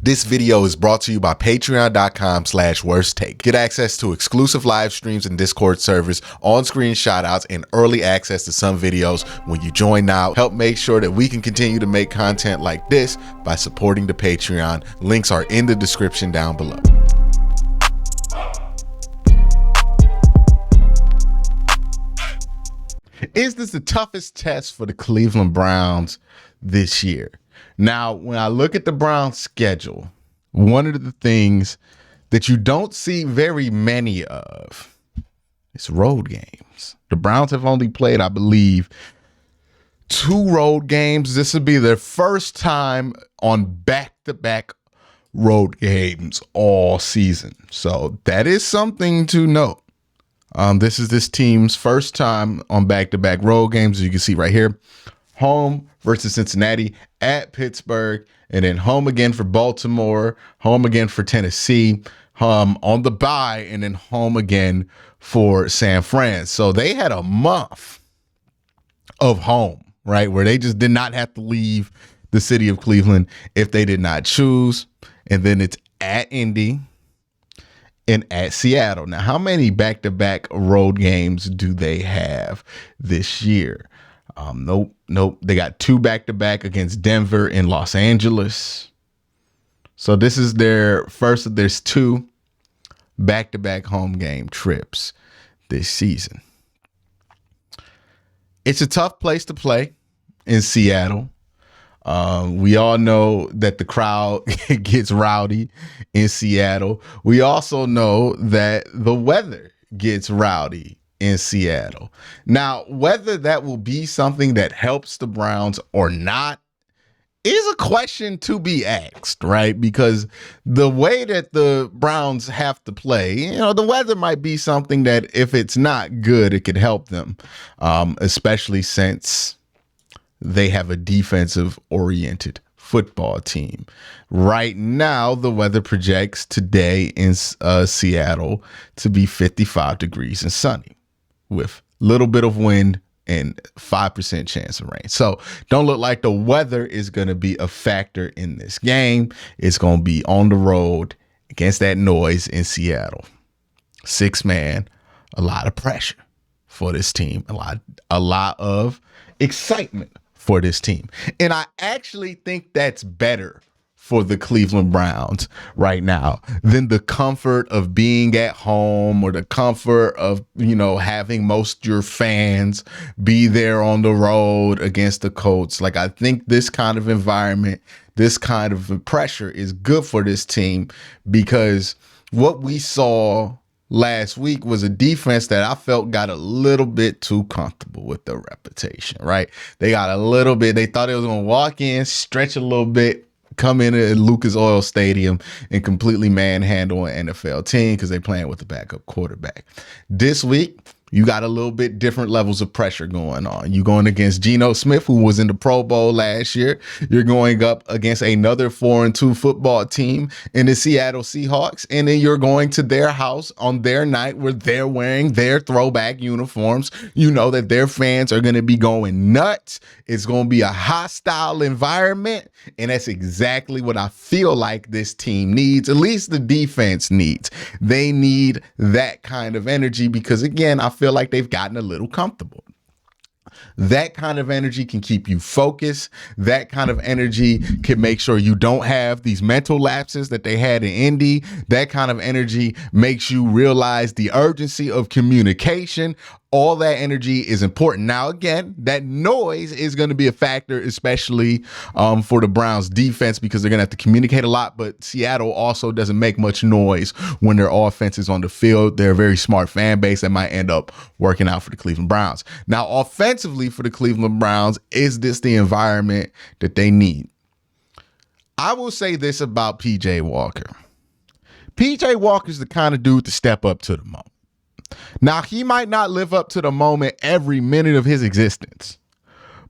This video is brought to you by patreon.com/worsttake. Get access to exclusive live streams and Discord servers, on-screen shoutouts, and early access to some videos when you join now. Help make sure that we can continue to make content like this by supporting the Patreon. Links are in the description down below. Is this the toughest test for the Cleveland Browns this year? Now, when I look at the Browns' schedule, one of the things that you don't see very many of is road games. The Browns have only played, I believe, 2 road games. This would be their first time on back-to-back road games all season. So that is something to note. This is this team's first time on back-to-back road games, as you can see right here. Home versus Cincinnati, at Pittsburgh, and then home again for Baltimore, home again for Tennessee, on the bye, and then home again for San Fran. So they had a month of home, right, where they just did not have to leave the city of Cleveland if they did not choose. And then it's at Indy and at Seattle. Now, how many back-to-back road games do they have this year? Nope. They got 2 back-to-back against Denver and Los Angeles. So this is their first of their 2 back-to-back home game trips this season. It's a tough place to play in Seattle. We all know that the crowd gets rowdy in Seattle. We also know that the weather gets rowdy in Seattle. Now, whether that will be something that helps the Browns or not is a question to be asked, right? Because the way that the Browns have to play, the weather might be something that if it's not good, it could help them, especially since they have a defensive-oriented football team. Right now, the weather projects today in Seattle to be 55 degrees and sunny, with a little bit of wind and 5% chance of rain. So don't look like the weather is going to be a factor in this game. It's going to be on the road against that noise in Seattle. 6-man, a lot of pressure for this team, a lot of excitement for this team. And I actually think that's better for the Cleveland Browns right now than the comfort of being at home or the comfort of, having most of your fans be there on the road against the Colts. Like, I think this kind of environment, this kind of pressure is good for this team, because what we saw last week was a defense that I felt got a little bit too comfortable with their reputation, right? They got a little bit, they thought it was going to walk in, stretch a little bit, come in at Lucas Oil Stadium and completely manhandle an NFL team because they're playing with a backup quarterback. This week, you got a little bit different levels of pressure going on. You're going against Geno Smith, who was in the Pro Bowl last year. You're going up against another 4-2 football team in the Seattle Seahawks. And then you're going to their house on their night where they're wearing their throwback uniforms. You know that their fans are going to be going nuts. It's going to be a hostile environment. And that's exactly what I feel like this team needs, at least the defense needs. They need that kind of energy because, again, I feel like they've gotten a little comfortable. That kind of energy can keep you focused. That kind of energy can make sure you don't have these mental lapses that they had in Indy. That kind of energy makes you realize the urgency of communication. All that energy is important. Now, again, that noise is going to be a factor, especially for the Browns defense, because they're going to have to communicate a lot. But Seattle also doesn't make much noise when their offense is on the field. They're a very smart fan base that might end up working out for the Cleveland Browns. Now, offensively for the Cleveland Browns, is this the environment that they need? I will say this about P.J. Walker. P.J. Walker is the kind of dude to step up to the moment. Now, he might not live up to the moment every minute of his existence,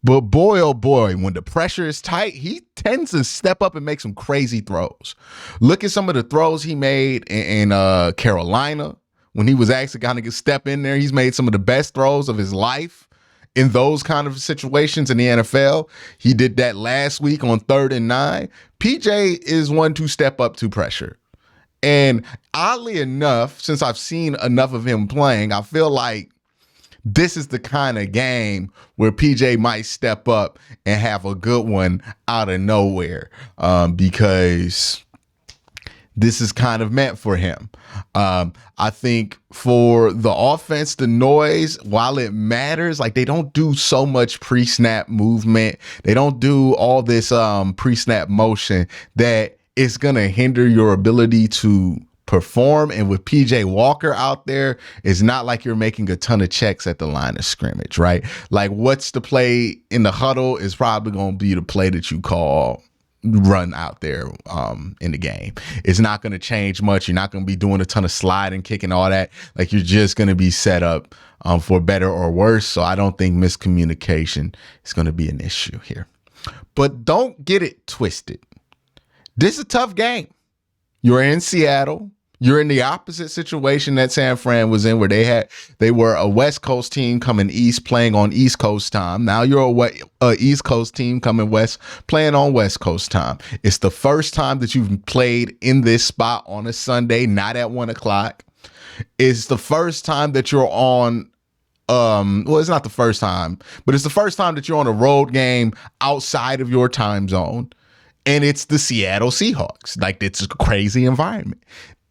but boy, oh boy, when the pressure is tight, he tends to step up and make some crazy throws. Look at some of the throws he made in Carolina when he was actually going to step in there. He's made some of the best throws of his life in those kind of situations in the NFL. He did that last week on 3rd and 9. PJ is one to step up to pressure. And oddly enough, since I've seen enough of him playing, I feel like this is the kind of game where PJ might step up and have a good one out of nowhere, because this is kind of meant for him. I think for the offense, the noise, while it matters, like they don't do so much pre-snap movement. They don't do all this pre-snap motion that it's going to hinder your ability to perform. And with PJ Walker out there, it's not like you're making a ton of checks at the line of scrimmage, right? Like what's the play in the huddle is probably going to be the play that you call run out there in the game. It's not going to change much. You're not going to be doing a ton of sliding, kicking, all that. Like you're just going to be set up for better or worse. So I don't think miscommunication is going to be an issue here. But don't get it twisted. This is a tough game. You're in Seattle. You're in the opposite situation that San Fran was in, where they were a West Coast team coming east, playing on East Coast time. Now you're a East Coast team coming west, playing on West Coast time. It's the first time that you've played in this spot on a Sunday, not at 1:00. It's the first time that you're on. Well, it's not the first time, but it's the first time that you're on a road game outside of your time zone. And it's the Seattle Seahawks. Like, it's a crazy environment.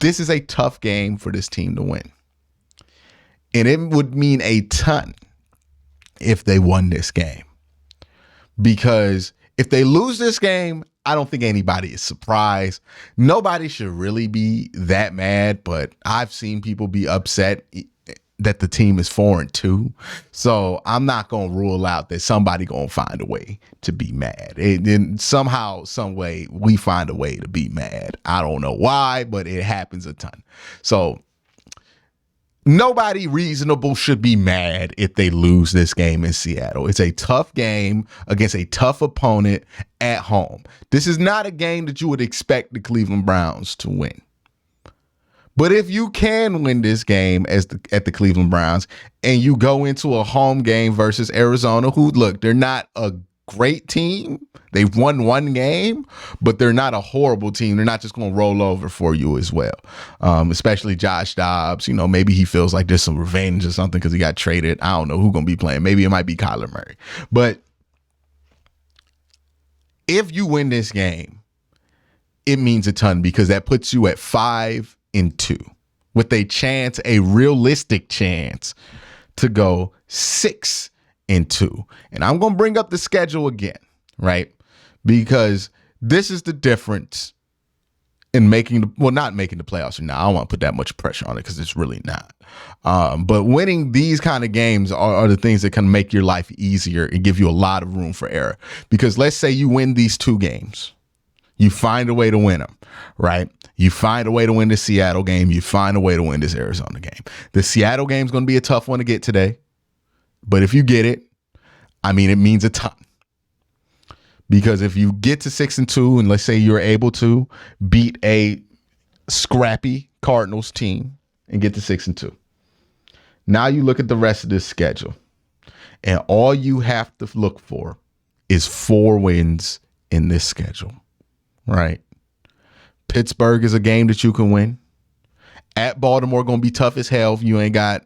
This is a tough game for this team to win. And it would mean a ton if they won this game. Because if they lose this game, I don't think anybody is surprised. Nobody should really be that mad, but I've seen people be upset that the team is 4-2. So I'm not going to rule out that somebody going to find a way to be mad. And somehow, some way, we find a way to be mad. I don't know why, but it happens a ton. So nobody reasonable should be mad if they lose this game in Seattle. It's a tough game against a tough opponent at home. This is not a game that you would expect the Cleveland Browns to win. But if you can win this game at the Cleveland Browns, and you go into a home game versus Arizona, who, look, they're not a great team. They've won one game, but they're not a horrible team. They're not just going to roll over for you as well. Especially Josh Dobbs. You know, maybe he feels like there's some revenge or something because he got traded. I don't know who's going to be playing. Maybe it might be Kyler Murray. But if you win this game, it means a ton, because that puts you at 5-2 with a chance, a realistic chance to go 6-2. And I'm going to bring up the schedule again, right? Because this is the difference in not making the playoffs. Now, I don't want to put that much pressure on it because it's really not. But winning these kind of games are the things that can make your life easier and give you a lot of room for error. Because let's say you win these 2 games. You find a way to win them, right? You find a way to win the Seattle game. You find a way to win this Arizona game. The Seattle game is going to be a tough one to get today. But if you get it, I mean, it means a ton. Because if you get to 6-2, and let's say you're able to beat a scrappy Cardinals team and get to 6-2. Now you look at the rest of this schedule, and all you have to look for is 4 wins in this schedule. Right. Pittsburgh is a game that you can win. At Baltimore, going to be tough as hell if you ain't got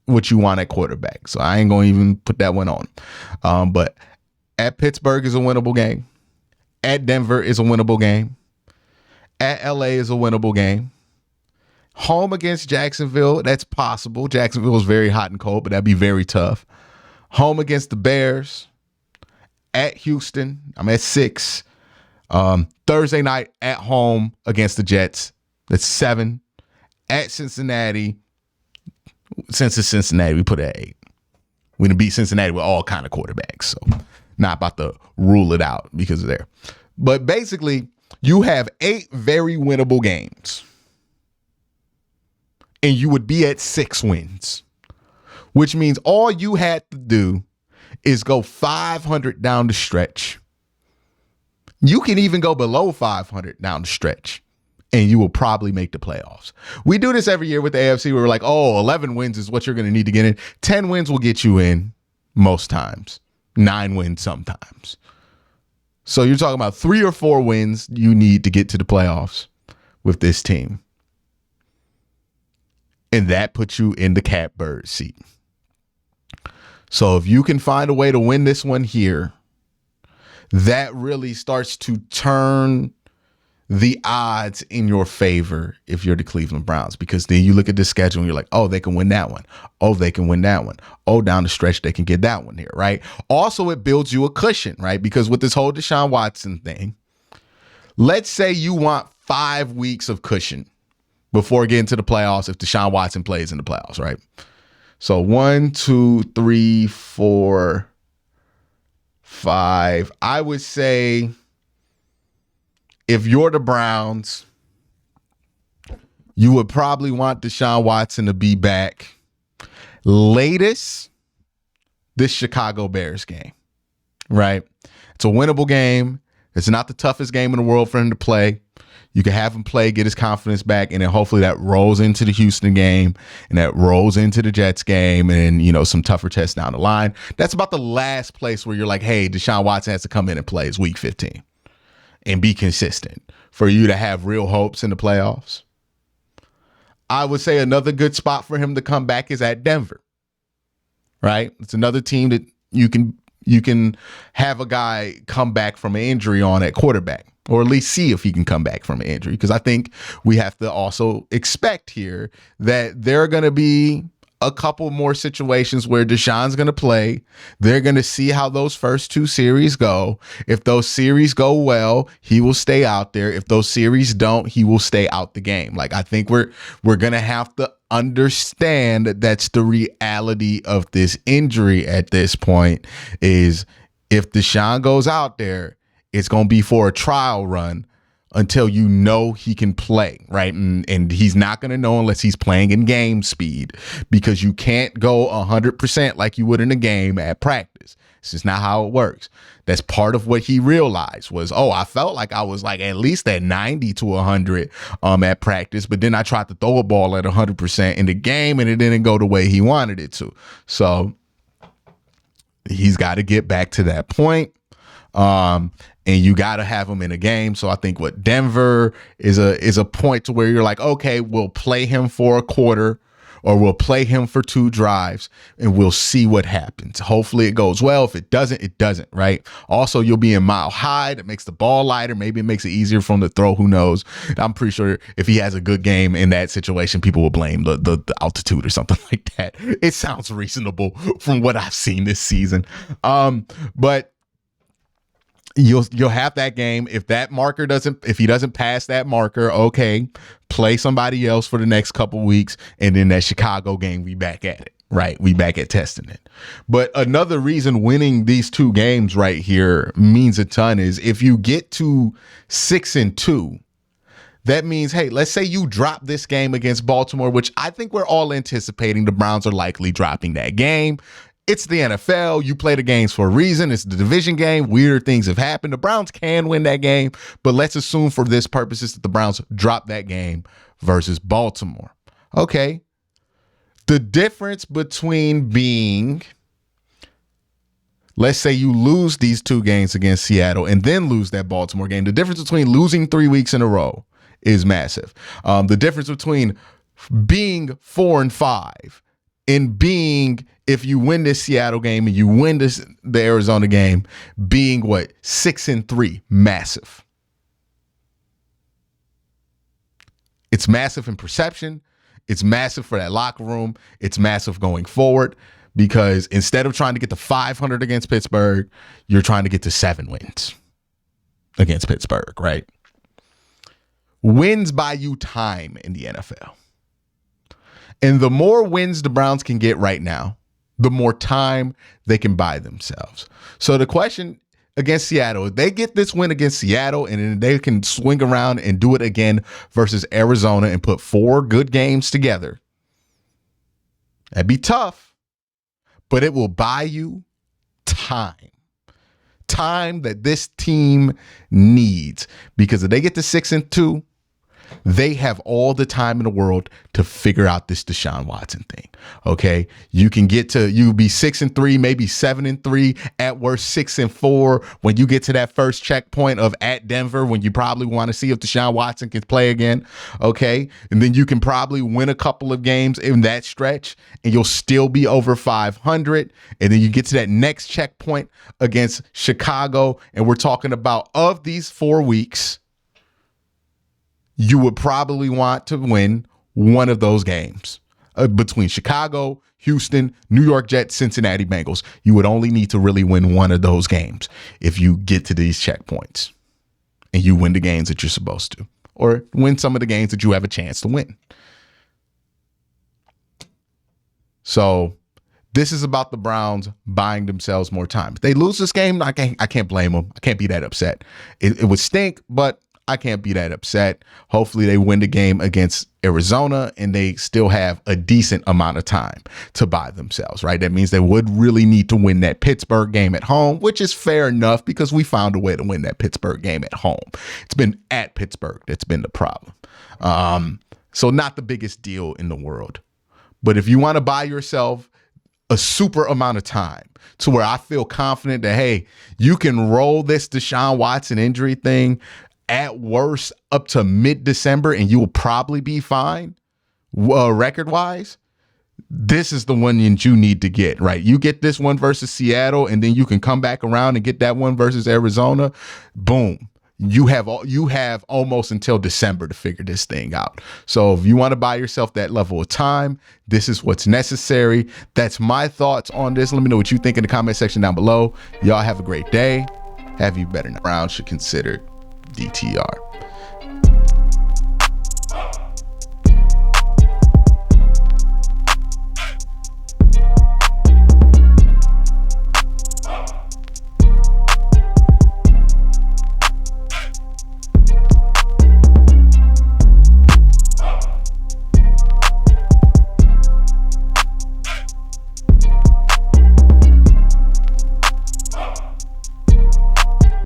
what you want at quarterback. So I ain't going to even put that one on. But at Pittsburgh is a winnable game. At Denver is a winnable game. At LA is a winnable game. Home against Jacksonville, that's possible. Jacksonville is very hot and cold, but that'd be very tough. Home against the Bears. At Houston, I'm at 6. Thursday night at home against the Jets. That's 7. At Cincinnati. Since it's Cincinnati, we put it at 8. We done beat Cincinnati with all kind of quarterbacks. So not about to rule it out because of there. But basically, you have 8 very winnable games. And you would be at 6 wins. Which means all you had to do is go 500 down the stretch. You can even go below 500 down the stretch, and you will probably make the playoffs. We do this every year with the AFC. Where we're like, 11 wins is what you're going to need to get in. 10 wins will get you in. most times, 9 wins sometimes. So you're talking about 3 or 4 wins you need to get to the playoffs with this team. And that puts you in the catbird seat. So if you can find a way to win this one here, that really starts to turn the odds in your favor if you're the Cleveland Browns, because then you look at the schedule and you're like, oh, they can win that one. Oh, they can win that one. Oh, down the stretch, they can get that one here, right? Also, it builds you a cushion, right? Because with this whole Deshaun Watson thing, let's say you want 5 weeks of cushion before getting to the playoffs if Deshaun Watson plays in the playoffs, right? So 1, 2, 3, 4, 5. I would say if you're the Browns, you would probably want Deshaun Watson to be back latest this Chicago Bears game, right? It's a winnable game. It's not the toughest game in the world for him to play. You can have him play, get his confidence back, and then hopefully that rolls into the Houston game and that rolls into the Jets game and, you know, some tougher tests down the line. That's about the last place where you're like, hey, Deshaun Watson has to come in and play is week 15 and be consistent for you to have real hopes in the playoffs. I would say another good spot for him to come back is at Denver, right? It's another team that you can have a guy come back from an injury on at quarterback, or at least see if he can come back from an injury. Because I think we have to also expect here that there are going to be a couple more situations where Deshaun's going to play. They're going to see how those first 2 series go. If those series go well, he will stay out there. If those series don't, he will stay out the game. Like, I think we're going to have to understand that that's the reality of this injury at this point, is if Deshaun goes out there, it's going to be for a trial run until you know he can play, right? And he's not going to know unless he's playing in game speed, because you can't go 100% like you would in a game at practice. It's just not how it works. That's part of what he realized was, oh, I felt like I was like at least at 90 to 100 at practice, but then I tried to throw a ball at 100% in the game and it didn't go the way he wanted it to. So he's got to get back to that point. And you got to have him in a game. So I think what Denver is a point to where you're like, okay, we'll play him for a quarter or we'll play him for 2 drives and we'll see what happens. Hopefully it goes well. If it doesn't, it doesn't, right? Also, you'll be in Mile High. That makes the ball lighter. Maybe it makes it easier for him to throw. Who knows? I'm pretty sure if he has a good game in that situation, people will blame the altitude or something like that. It sounds reasonable from what I've seen this season. But you'll have that game. If he doesn't pass that marker, okay, play somebody else for the next couple weeks, and then that Chicago game, we back at it, right? We back at testing it. But another reason winning these 2 games right here means a ton is if you get to 6-2, that means, hey, let's say you drop this game against Baltimore, which I think we're all anticipating the Browns are likely dropping that game. It's the NFL. You play the games for a reason. It's the division game. Weird things have happened. The Browns can win that game, but let's assume for this purposes that the Browns drop that game versus Baltimore. Okay. The difference between being, let's say you lose these 2 games against Seattle and then lose that Baltimore game, the difference between losing 3 weeks in a row is massive. The difference between being 4-5 and being, if you win this Seattle game and you win the Arizona game, being 6-3, massive. It's massive in perception. It's massive for that locker room. It's massive going forward, because instead of trying to get to 500 against Pittsburgh, you're trying to get to 7 wins against Pittsburgh, right? Wins buy you time in the NFL. And the more wins the Browns can get right now, the more time they can buy themselves. So the question against Seattle, if they get this win against Seattle and then they can swing around and do it again versus Arizona and put 4 good games together, that'd be tough, but it will buy you time. Time that this team needs, because if they get to 6-2, They have all the time in the world to figure out this Deshaun Watson thing. Okay. You can you'll be 6-3, maybe 7-3, at worst 6-4 when you get to that first checkpoint of at Denver, when you probably want to see if Deshaun Watson can play again. Okay. And then you can probably win a couple of games in that stretch and you'll still be over 500. And then you get to that next checkpoint against Chicago. And we're talking about, of these 4 weeks, you would probably want to win one of those games between Chicago, Houston, New York Jets, Cincinnati Bengals. You would only need to really win one of those games if you get to these checkpoints and you win the games that you're supposed to, or win some of the games that you have a chance to win. So this is about the Browns buying themselves more time. If they lose this game, I can't blame them. I can't be that upset. It would stink, but I can't be that upset. Hopefully they win the game against Arizona and they still have a decent amount of time to buy themselves, right? That means they would really need to win that Pittsburgh game at home, which is fair enough because we found a way to win that Pittsburgh game at home. It's been at Pittsburgh that's been the problem. So not the biggest deal in the world. But if you want to buy yourself a super amount of time to where I feel confident that, hey, you can roll this Deshaun Watson injury thing at worst up to mid-December and you will probably be fine record-wise, this is the one that you need to get, right? You get this one versus Seattle and then you can come back around and get that one versus Arizona. Boom. You have almost until December to figure this thing out. So if you want to buy yourself that level of time, this is what's necessary. That's my thoughts on this. Let me know what you think in the comment section down below. Y'all have a great day. Have you better now. Browns should consider DTR.